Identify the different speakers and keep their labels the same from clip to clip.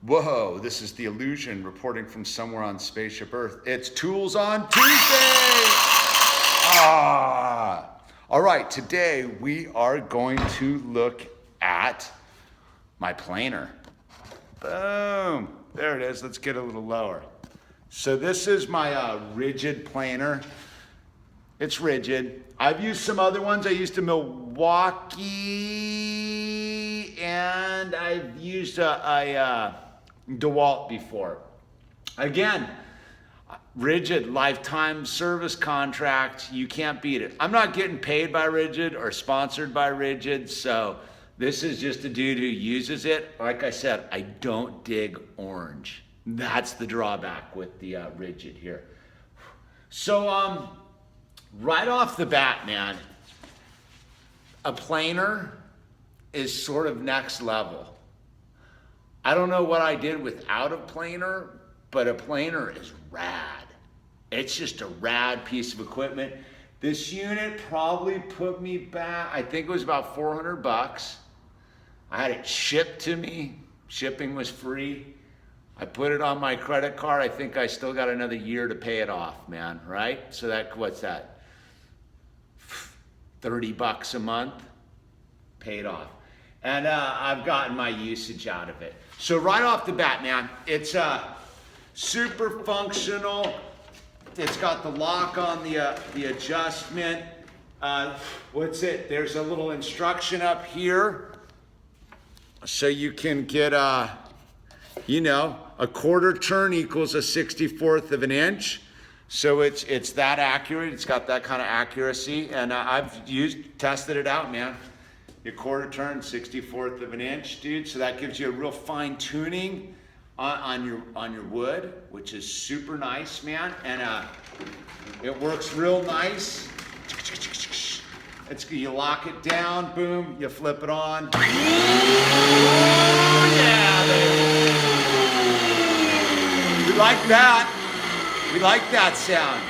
Speaker 1: Whoa, this is the Illusion reporting from somewhere on Spaceship Earth. It's Tools on Tuesday! All right, today we are going to look at my planer. Boom, there it is. Let's get a little lower. So this is my Ridgid planer. It's Ridgid. I've used some other ones. I used a Milwaukee and I've used a DeWalt before. Again, Ridgid lifetime service contract. You can't beat it. I'm not getting paid by Ridgid or sponsored by Ridgid, so this is just a dude who uses it. Like I said, I don't dig orange. That's the drawback with the Ridgid here. So right off the bat, man, a planer is sort of next level. I don't know what I did without a planer, but a planer is rad. It's just a rad piece of equipment. This unit probably put me back, I think it was about 400 bucks. I had it shipped to me. Shipping was free. I put it on my credit card. I think I still got another year to pay it off, man, right? So that, what's that? 30 bucks a month, paid off. And I've gotten my usage out of it. So right off the bat, man, it's super functional. It's got the lock on the adjustment. What's it? There's a little instruction up here. So you can get, you know, a quarter turn equals a 64th of an inch. So it's that accurate. It's got that kind of accuracy. And I've tested it out, man. Your quarter turn, 64th of an inch, dude. So that gives you a real fine tuning on your wood, which is super nice, man. And it works real nice. You lock it down, boom, you flip it on. Oh, yeah, baby. We like that. We like that sound.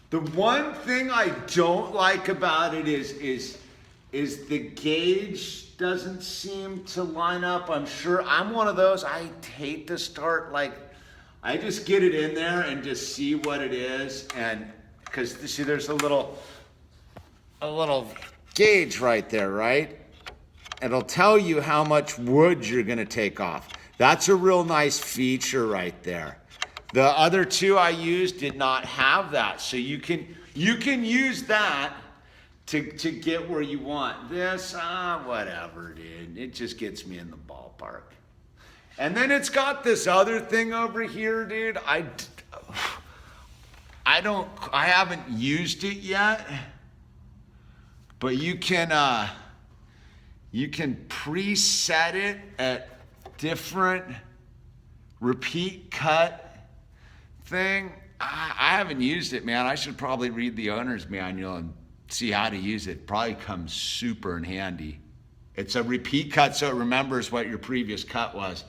Speaker 1: The one thing I don't like about it is the gauge doesn't seem to line up. I'm sure I'm one of those. I hate to start, like, I just get it in there and just see what it is. And because see, there's a little gauge right there, right? It'll tell you how much wood you're gonna take off. That's a real nice feature right there. The other two I used did not have that. So you can use that to get where you want. This, whatever, dude. It just gets me in the ballpark. And then it's got this other thing over here, dude. I haven't used it yet, but you can preset it at different repeat cut thing. I haven't used it, man. I should probably read the owner's manual and see how to use it. Probably comes super in handy. It's a repeat cut, so it remembers what your previous cut was,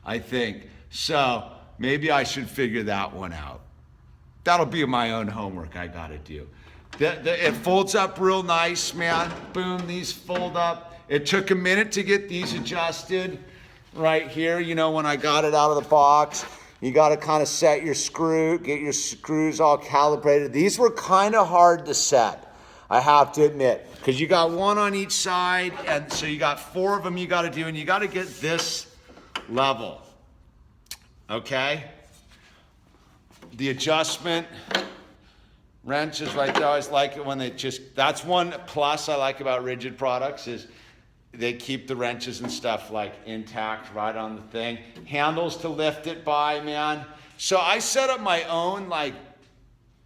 Speaker 1: I think. So maybe I should figure that one out. That'll be my own homework I gotta do. It folds up real nice, man. Boom, these fold up. It took a minute to get these adjusted right here. You know, when I got it out of the box, you got to kind of set your screw, get your screws all calibrated. These were kind of hard to set, I have to admit, because you got one on each side, and so you got 4 of them you got to do, and you got to get this level, okay? The adjustment wrench is right there. I always like it when they just, that's one plus I like about Ridgid products is they keep the wrenches and stuff like intact right on the thing. Handles to lift it by, man. So I set up my own like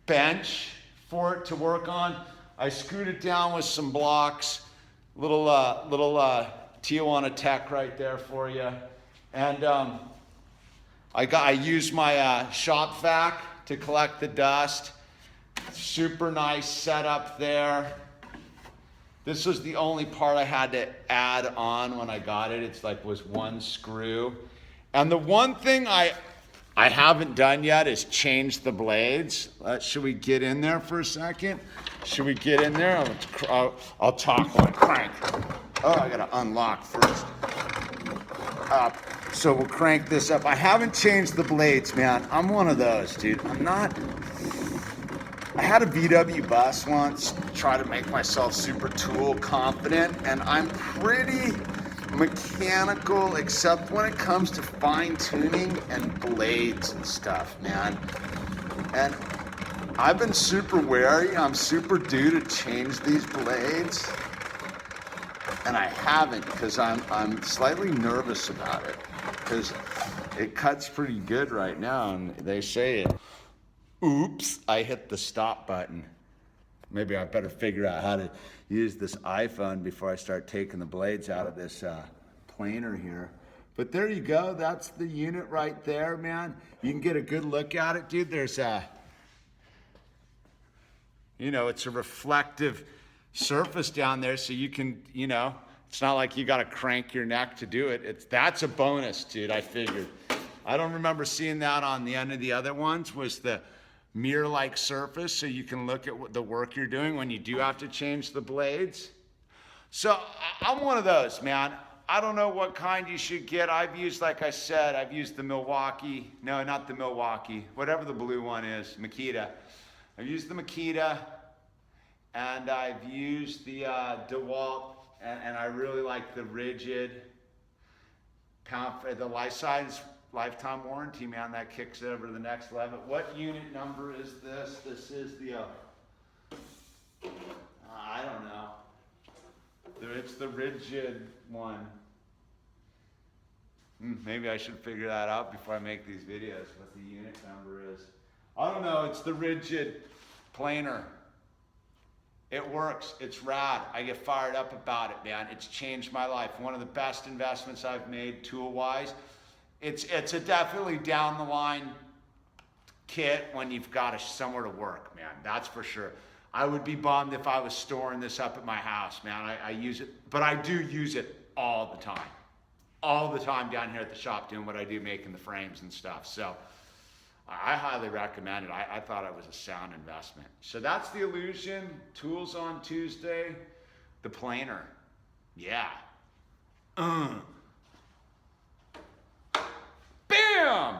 Speaker 1: bench for it to work on. I screwed it down with some blocks. Little Tijuana Tech right there for you. And I used my shop vac to collect the dust. Super nice setup there. This was the only part I had to add on when I got it. It's like was one screw. And the one thing I haven't done yet is change the blades. Should we get in there for a second? Should we get in there? I'll talk like crank. Oh, I gotta unlock first. up. So we'll crank this up. I haven't changed the blades, man. I'm one of those, dude. I had a VW bus once, try to make myself super tool confident, and I'm pretty mechanical except when it comes to fine tuning and blades and stuff, man. And I've been super wary. I'm super due to change these blades, and I haven't because I'm slightly nervous about it because it cuts pretty good right now, and they say it. Oops, I hit the stop button. Maybe I better figure out how to use this iPhone before I start taking the blades out of this planer here. But there you go. That's the unit right there, man. You can get a good look at it, dude. There's it's a reflective surface down there, so you can, it's not like you got to crank your neck to do it. That's a bonus, dude, I figured. I don't remember seeing that on the end of the other ones, was the mirror-like surface, so you can look at the work you're doing when you do have to change the blades. So I'm one of those, man. I don't know what kind you should get. Like I said, I've used the Milwaukee. No, not the Milwaukee. Whatever the blue one is, Makita. I've used the Makita, and I've used the DeWalt, and I really like the Ridgid. The lifetime warranty, man, that kicks it over to the next level. What unit number is this? This is the, I don't know. It's the Ridgid one. Maybe I should figure that out before I make these videos, what the unit number is. I don't know, it's the Ridgid planer. It works, it's rad. I get fired up about it, man. It's changed my life. One of the best investments I've made tool-wise. It's a definitely down the line kit when you've got somewhere to work, man. That's for sure. I would be bummed if I was storing this up at my house, man. I use it, but I do use it all the time. All the time down here at the shop doing what I do, making the frames and stuff. So I highly recommend it. I thought it was a sound investment. So that's the Illusion, tools on Tuesday, the planer. Yeah. Bam!